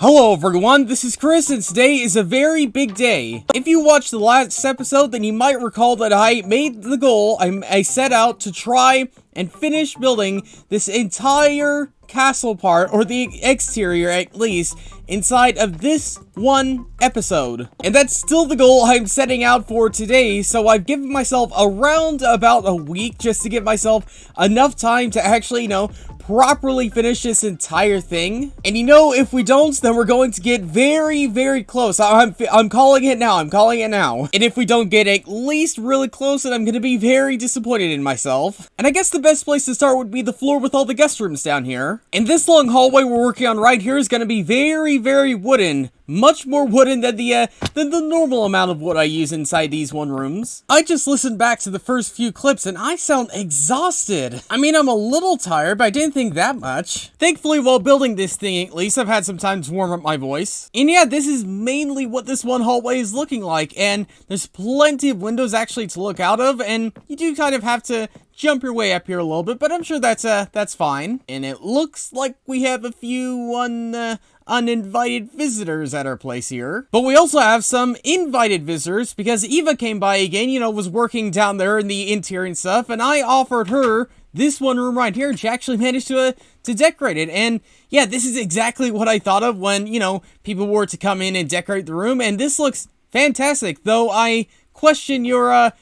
Hello everyone, this is Chris, and today is a very big day. If you watched the last episode, then you might recall that I made the goal, I set out to try and finish building this entire castle part, or the exterior at least, inside of this one episode. And that's still the goal I'm setting out for today, so I've given myself around about a week just to give myself enough time to actually, properly finish this entire thing. And if we don't, then we're going to get very, very close. I'm calling it now. And if we don't get at least really close, then I'm going to be very disappointed in myself. And I guess the best place to start would be the floor with all the guest rooms down here. And this long hallway we're working on right here is going to be very, very wooden. Much more wooden than the normal amount of wood I use inside these one rooms. I just listened back to the first few clips and I sound exhausted. I mean, I'm a little tired, but I didn't think that much. Thankfully, while building this thing, at least I've had some time to warm up my voice. And yeah, this is mainly what this one hallway is looking like, and there's plenty of windows actually to look out of, and you do kind of have to jump your way up here a little bit, but I'm sure that's fine. And it looks like we have a few uninvited visitors at our place here. But we also have some invited visitors, because Eva came by again, was working down there in the interior and stuff, and I offered her this one room right here, and she actually managed to decorate it. And yeah, this is exactly what I thought of when, people were to come in and decorate the room, and this looks fantastic, though I question your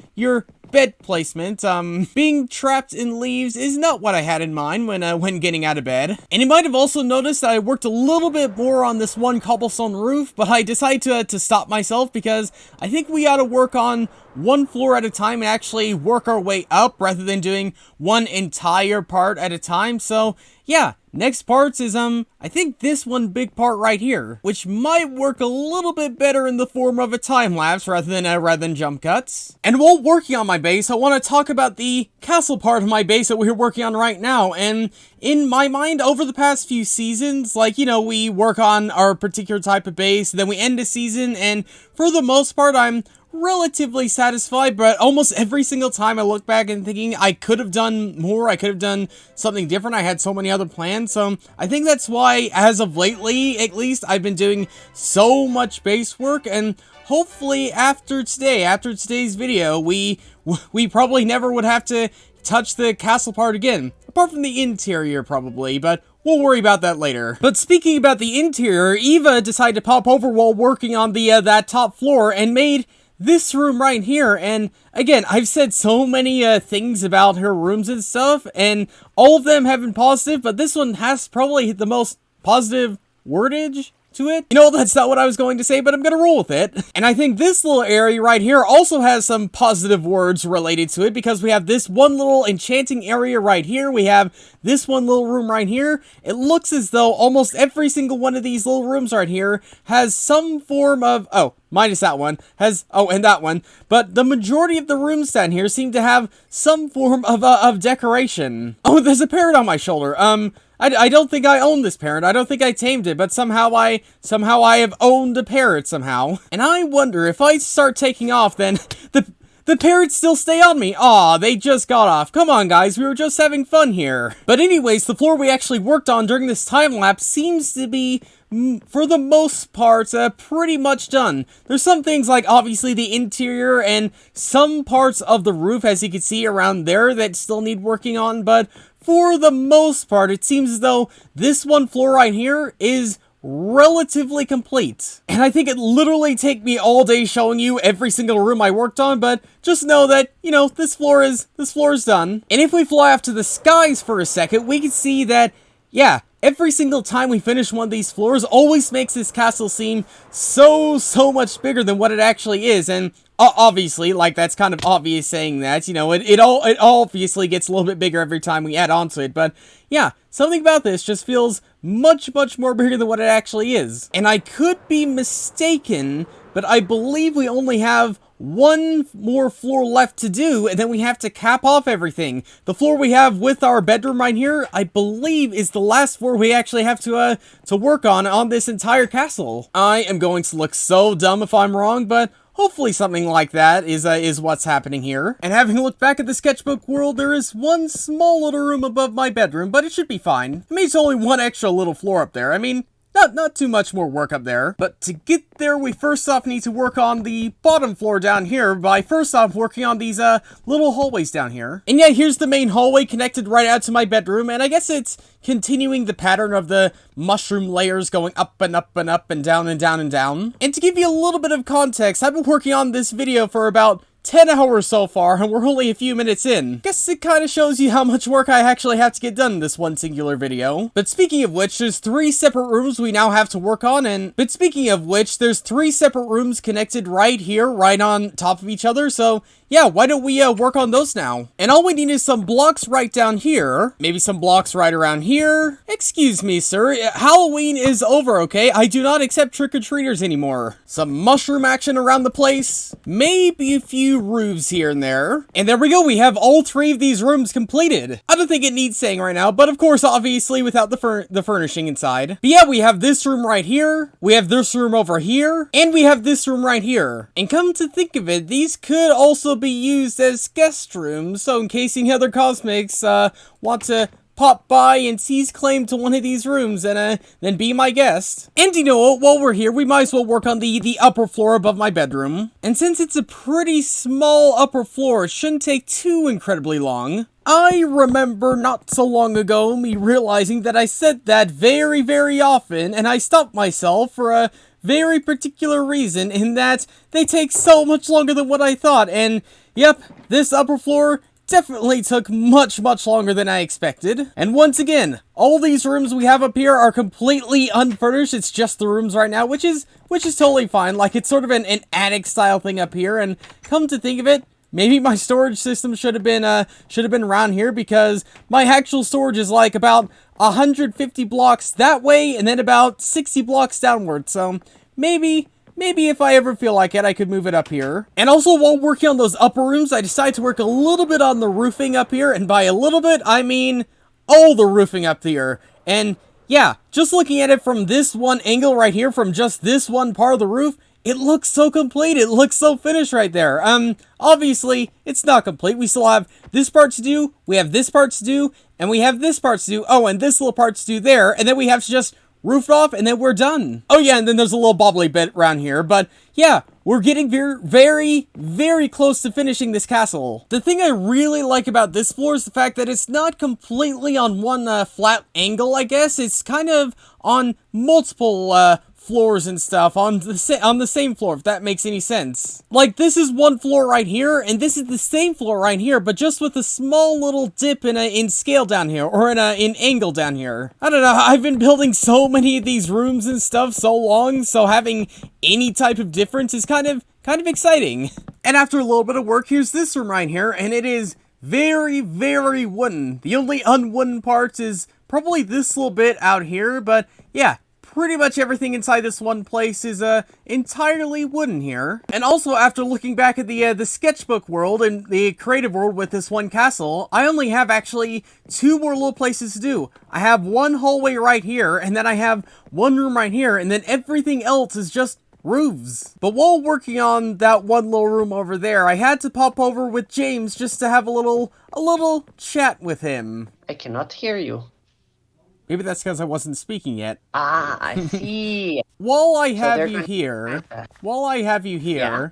bed placement. Being trapped in leaves is not what I had in mind when getting out of bed. And you might have also noticed that I worked a little bit more on this one cobblestone roof, but I decided to stop myself because I think we ought to work on one floor at a time and actually work our way up rather than doing one entire part at a time. So yeah, next parts is, I think this one big part right here, which might work a little bit better in the form of a time lapse rather than jump cuts. And while working on my base, I want to talk about the castle part of my base that we're working on right now. And in my mind, over the past few seasons, we work on our particular type of base, then we end a season, and for the most part, I'm relatively satisfied, but almost every single time I look back and thinking I could have done more, I could have done something different. I had so many other plans, so I think that's why, as of lately, at least, I've been doing so much base work, and hopefully after today's video, we probably never would have to touch the castle part again, apart from the interior probably, but we'll worry about that later. But speaking about the interior, Eva decided to pop over while working on that top floor and made this room right here. And again, I've said so many things about her rooms and stuff, and all of them have been positive, but this one has probably the most positive wordage to it. That's not what I was going to say, but I'm gonna roll with it. And I think this little area right here also has some positive words related to it, because we have this one little enchanting area right here. We have this one little room right here. It looks as though almost every single one of these little rooms right here has some form of, minus that one, and that one, but the majority of the rooms down here seem to have some form of decoration. Oh, there's a parrot on my shoulder. I don't think I own this parrot. I don't think I tamed it, but somehow I have owned a parrot somehow. And I wonder if I start taking off, then the parrots still stay on me. Aw, they just got off. Come on, guys, we were just having fun here. But anyways, the floor we actually worked on during this time lapse seems to be, for the most part, pretty much done. There's some things like, obviously, the interior and some parts of the roof, as you can see around there, that still need working on, but for the most part, it seems as though this one floor right here is relatively complete. And I think it literally take me all day showing you every single room I worked on, but just know that, this floor is done. And if we fly off to the skies for a second, we can see that, yeah, every single time we finish one of these floors always makes this castle seem so much bigger than what it actually is. And obviously, that's kind of obvious saying that, it obviously gets a little bit bigger every time we add on to it, but yeah, something about this just feels much more bigger than what it actually is. And I could be mistaken, but I believe we only have one more floor left to do, and then we have to cap off everything. The floor we have with our bedroom right here, I believe, is the last floor we actually have to work on this entire castle. I am going to look so dumb if I'm wrong, but hopefully something like that is what's happening here. And having looked back at the sketchbook world, there is one small little room above my bedroom, but it should be fine. I mean, it's only one extra little floor up there. I mean, not too much more work up there. But to get there, we first off need to work on the bottom floor down here by first off working on these little hallways down here. And yeah, here's the main hallway connected right out to my bedroom, and I guess it's continuing the pattern of the mushroom layers going up and up and up and down and down and down. And to give you a little bit of context, I've been working on this video for about 10 hours so far, and we're only a few minutes in. Guess it kind of shows you how much work I actually have to get done in this one singular video. But speaking of which, there's 3 separate rooms we now have to work on, but speaking of which, there's 3 separate rooms connected right here, right on top of each other, so yeah, why don't we work on those now? And all we need is some blocks right down here, maybe some blocks right around here. Excuse me, sir, Halloween is over, okay? I do not accept trick-or-treaters anymore. Some mushroom action around the place, maybe a few roofs here and there. And there we go, we have all 3 of these rooms completed. I don't think it needs saying right now, but of course, obviously, without the furnishing inside. But yeah, we have this room right here, we have this room over here, and we have this room right here. And come to think of it, these could also be used as guest rooms, so in case any other cosmics want to pop by and seize claim to one of these rooms and then be my guest. And you know what, while we're here, we might as well work on the upper floor above my bedroom. And since it's a pretty small upper floor, it shouldn't take too incredibly long. I remember not so long ago me realizing that I said that very, very often, and I stopped myself for a very particular reason, in that they take so much longer than what I thought, and yep, this upper floor definitely took much, much longer than I expected. And once again, all these rooms we have up here are completely unfurnished. It's just the rooms right now, which is totally fine. Like, it's sort of an attic style thing up here, and come to think of it, maybe my storage system should have been around here, because my actual storage is like about 150 blocks that way and then about 60 blocks downward. So maybe if I ever feel like it, I could move it up here. And also, while working on those upper rooms, I decided to work a little bit on the roofing up here, and by a little bit, I mean all the roofing up here. And yeah, just looking at it from this one angle right here, from just this one part of the roof, it looks so complete, it looks so finished right there. Obviously, it's not complete. We still have this part to do, we have this part to do, and we have this part to do. Oh, and this little part to do there, and then we have to just roof off, and then we're done. Oh yeah, and then there's a little bobbly bit around here, but yeah, we're getting very, very close to finishing this castle. The thing I really like about this floor is the fact that it's not completely on one flat angle, I guess. It's kind of on multiple floors and stuff on the same floor, if that makes any sense. Like, this is one floor right here, and this is the same floor right here, but just with a small little dip in scale down here, or in angle down here. I don't know, I've been building so many of these rooms and stuff so long, so having any type of difference is kind of exciting. And after a little bit of work, here's this room right here, and it is very, very wooden. The only unwooden part is probably this little bit out here, but yeah, pretty much everything inside this one place is entirely wooden here. And also, after looking back at the sketchbook world and the creative world with this one castle, I only have actually 2 more little places to do. I have one hallway right here, and then I have one room right here, and then everything else is just roofs. But while working on that one little room over there, I had to pop over with James just to have a little chat with him. I cannot hear you. Maybe that's because I wasn't speaking yet. Ah, I see. While I have you here, Yeah.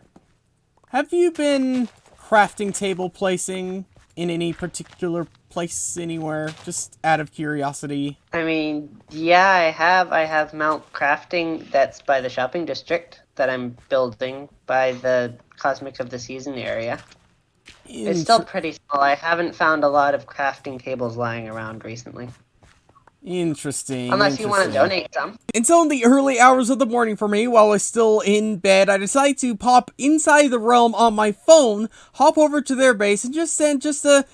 have you been crafting table placing in any particular place anywhere? Just out of curiosity. I mean, yeah, I have Mount Crafting that's by the shopping district that I'm building by the Cosmic of the Season area. It's still pretty small. I haven't found a lot of crafting tables lying around recently. Interesting. Unless you want to donate some. And so in the early hours of the morning for me, while I was still in bed, I decided to pop inside the realm on my phone, hop over to their base, and just send just a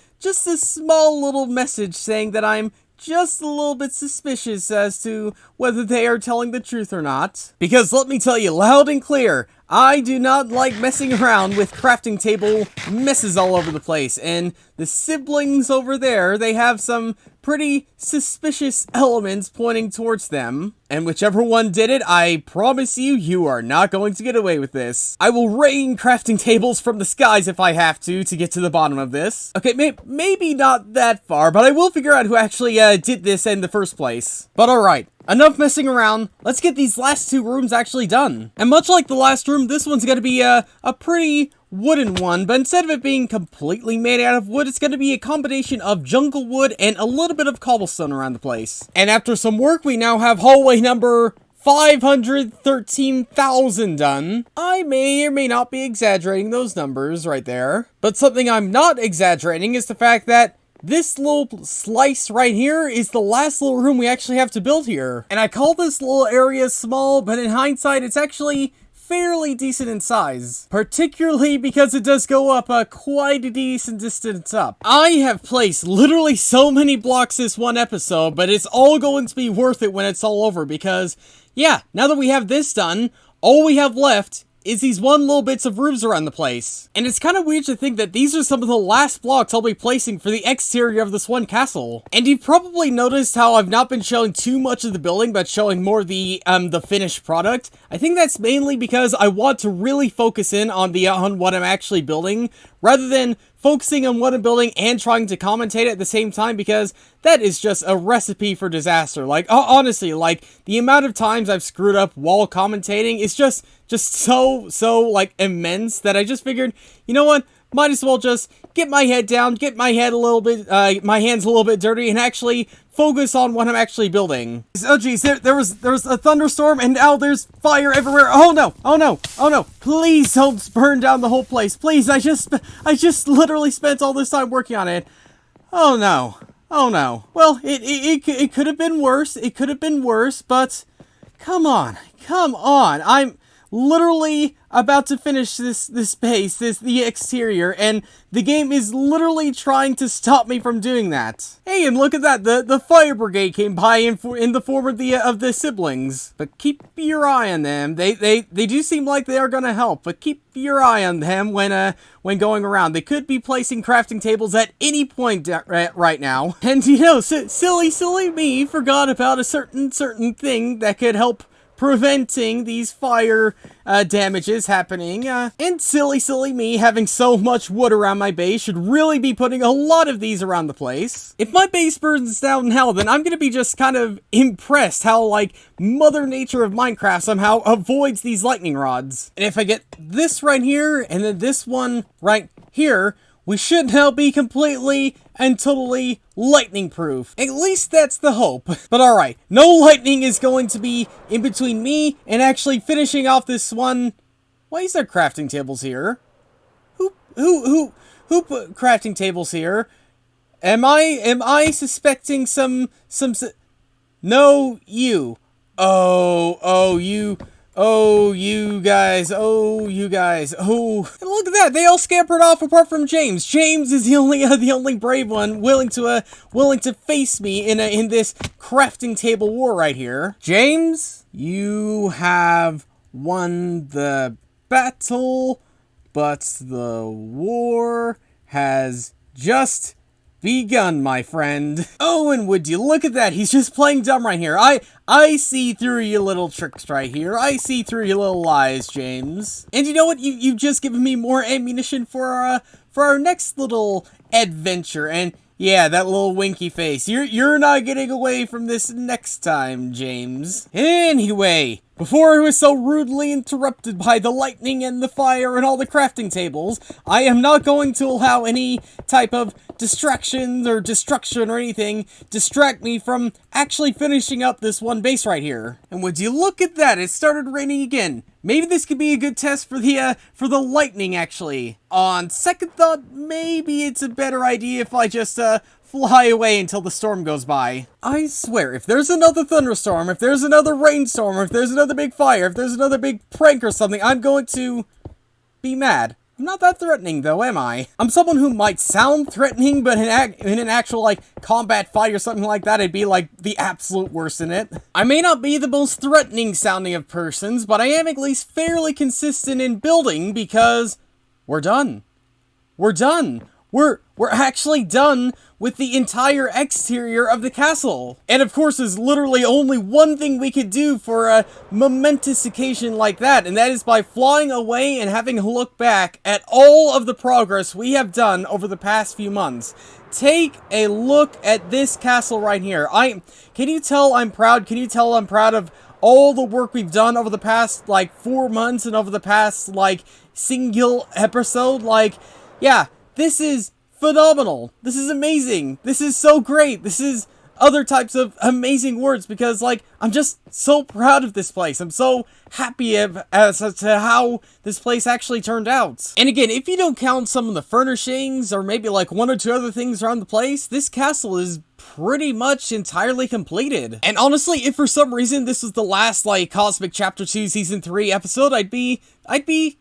small little message saying that I'm just a little bit suspicious as to whether they are telling the truth or not. Because let me tell you loud and clear, I do not like messing around with crafting table messes all over the place, and the siblings over there, they have some pretty suspicious elements pointing towards them. And whichever one did it, I promise you, you are not going to get away with this. I will rain crafting tables from the skies if I have to get to the bottom of this. Okay, maybe not that far, but I will figure out who actually did this in the first place. But alright, enough messing around. Let's get these last 2 rooms actually done. And much like the last room, this one's gonna be a pretty wooden one, but instead of it being completely made out of wood, it's going to be a combination of jungle wood and a little bit of cobblestone around the place. And after some work, we now have hallway number 513,000 done. I may or may not be exaggerating those numbers right there, but something I'm not exaggerating is the fact that this little slice right here is the last little room we actually have to build here. And I call this little area small, but in hindsight, it's actually fairly decent in size, particularly because it does go up quite a decent distance up. I have placed literally so many blocks this one episode, but it's all going to be worth it when it's all over because, yeah, now that we have this done, all we have left is these one little bits of roofs around the place. And it's kind of weird to think that these are some of the last blocks I'll be placing for the exterior of this one castle. And you've probably noticed how I've not been showing too much of the building, but showing more the finished product. I think that's mainly because I want to really focus in on what I'm actually building, rather than focusing on what I'm building and trying to commentate at the same time, because that is just a recipe for disaster. Like, honestly, like, the amount of times I've screwed up while commentating is just so, like, immense that I just figured, you know what? Might as well just get my head down, get my head a little bit, my hands a little bit dirty, and actually focus on what I'm actually building. Oh geez, there was a thunderstorm, and now there's fire everywhere. Oh no, oh no, oh no. Please don't burn down the whole place. Please, I just literally spent all this time working on it. Oh no, oh no. Well, it could have been worse. It could have been worse, but come on. I'm literally about to finish this base, the exterior, and the game is literally trying to stop me from doing that. Hey, and look at that, the fire brigade came by in the form of the siblings. But keep your eye on them. They do seem like they are gonna help, but keep your eye on them when going around. They could be placing crafting tables at any point right now. And you know, silly me forgot about a certain thing that could help preventing these fire damages happening, and silly me having so much wood around my base should really be putting a lot of these around the place. If my base burns down in hell, then I'm gonna be just kind of impressed how, like, Mother Nature of Minecraft somehow avoids these lightning rods. And if I get this right here, and then this one right here, we should now be completely and totally lightning proof. At least that's the hope. But alright, no lightning is going to be in between me and actually finishing off this one. Why is there crafting tables here? Who put crafting tables here? Am I suspecting some no, you. Oh, you guys. Oh, and look at that, they all scampered off apart from James. James is the only brave one willing to face me in this crafting table war right here. James, you have won the battle, but the war has just begun, my friend. Oh, and would you look at that? He's just playing dumb right here. I see through your little tricks right here. I see through your little lies, James. And you know what? You've just given me more ammunition for our next little adventure. And yeah, that little winky face. You're not getting away from this next time, James. Anyway, before I was so rudely interrupted by the lightning and the fire and all the crafting tables, I am not going to allow any type of distractions or destruction or anything distract me from actually finishing up this one base right here. And would you look at that, it started raining again. Maybe this could be a good test for the lightning, actually. On second thought, maybe it's a better idea if I just fly away until the storm goes by. I swear, if there's another thunderstorm, if there's another rainstorm, or if there's another big fire, if there's another big prank or something, I'm going to be mad. I'm not that threatening, though, am I? I'm someone who might sound threatening, but in an actual, like, combat fight or something like that, I'd be, like, the absolute worst in it. I may not be the most threatening sounding of persons, but I am at least fairly consistent in building, because we're done. We're done. we're actually done with the entire exterior of the castle. And of course, there's literally only one thing we could do for a momentous occasion like that, and that is by flying away and having a look back at all of the progress we have done over the past few months. Take a look at this castle right here. Can you tell I'm proud? Can you tell I'm proud of all the work we've done over the past, like, 4 months and over the past, like, single episode? Like, yeah, this is phenomenal. This is amazing. This is so great. This is other types of amazing words because, like, I'm just so proud of this place. I'm so happy as to how this place actually turned out. And again, if you don't count some of the furnishings or maybe like 1 or 2 other things around the place, this castle is pretty much entirely completed. And honestly, if for some reason this was the last, like, Cosmic Chapter 2 Season 3 episode, I'd be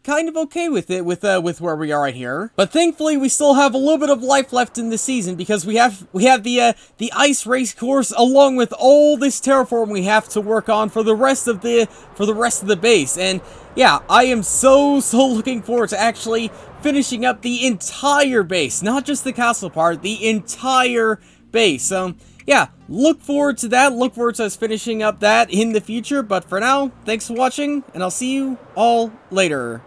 kind of okay with it, with where we are right here. But thankfully, we still have a little bit of life left in this season because we have the ice race course along with all this terraform we have to work on for the rest of the base. And yeah, I am so looking forward to actually finishing up the entire base, not just the castle part, the entire base. So yeah, look forward to that. Look forward to us finishing up that in the future. But for now, thanks for watching, and I'll see you all later.